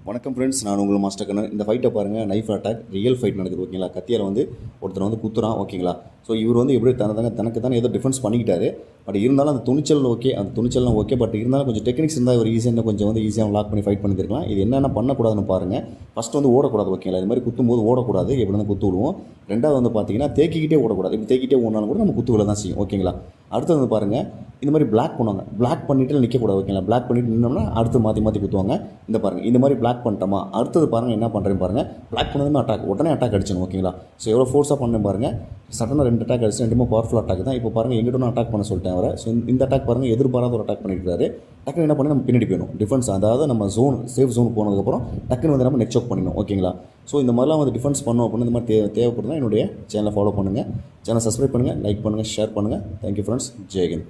வணக்கம் ஃப்ரெண்ட்ஸ், நான் உங்கள் மாஸ்டர் கண்ணன். இந்த ஃபைட்டை பாருங்கள், நைஃப் அட்டாக் ரியல் ஃபைட் நடக்குது ஓகேங்களா. கத்தியால் ஒருத்தர் குத்துறான் ஓகேங்களா. ஸோ இவர் எப்படி தனக்கு தானே ஏதோ டிஃபென்ஸ் பண்ணிக்கிட்டாரு. பட் இருந்தாலும் அந்த துணிச்சல் ஓகே, அந்த துணிச்சல்லாம் ஓகே. பட் இருந்தாலும் கொஞ்சம் டெக்னிக்ஸ் இருந்தால் ஒரு ஈஸியாக கொஞ்சம் ஈஸியாக லாக் பண்ணி ஃபைட் பண்ணியிருக்கலாம். இது என்னென்ன பண்ணக்கூடாதுன்னு பாருங்கள். ஃபஸ்ட்டு ஓடக்கூடாது ஓகேங்களா. இது மாதிரி குத்தும்போது ஓடக்கூடாது, எப்படி குத்து விடுவோம். ரெண்டாவது பார்த்தீங்கன்னா தேக்கிக்கிட்டே ஓடக்கூடாது. இப்படி தேக்கிட்டே ஓடினாலும் கூட நம்ம குத்து விட தான் செய்யும் ஓகேங்களா. அடுத்தது பாருங்கள், இந்த மாதிரி பிளாக் பண்ணுவாங்க. பிளாக் பண்ணிவிட்டு நிற்கக்கூடாது ஓகேங்களா. பிளாக் பண்ணிவிட்டு நின்னோம்னா அடுத்து மாற்றி குத்துவாங்க. இந்த பாருங்கள், இந்த மாதிரி பிளாக் பண்ணிட்டோமா, அடுத்தது பாருங்கள் என்ன பண்ணுறேன்னு பாருங்கள். பிளாக் பண்ணதுமே உடனே அட்டாக் அடிச்சணும் ஓகேங்களா. ஸோ எவ்வளோ ஃபோர்ஸாக பண்ணேன் பாருங்கள். சடனாக 2 அட்டாக் அடிச்சு, 2 பவர்ஃபுல் அட்டாக் தான். இப்போ பாருங்கள், எங்கிட்ட அட்டாக் பண்ண சொல்லிட்டேன் அவரை. ஸோ இந்த அட்டாக் பாருங்கள், எதிர்பாராத ஒரு அட்டாக் பண்ணியிருக்காரு. டக்குன்னு என்ன பண்ணி நம்ம பின்னாடி போயிடும் டிஃபென்ஸ், அதாவது நம்ம சேஃப் ஜோன் போனதுக்கப்புறம் டக்குன்னு நம்ம நெக் சாக் பண்ணிடணும் ஓகேங்களா. ஸோ இந்த மாதிரிலாம் டிஃபென்ஸ் பண்ணோம் அப்படின்னு இந்த மாதிரி தேவைப்படுதுன்னா என்னுடைய சேனலை ஃபாலோ பண்ணுங்கள். சேனலை சப்ஸ்கிரைப் பண்ணுங்கள், லைக் பண்ணுங்கள், ஷேர் பண்ணுங்கள். Thank you friends. ஜெய்ஹிந்த்.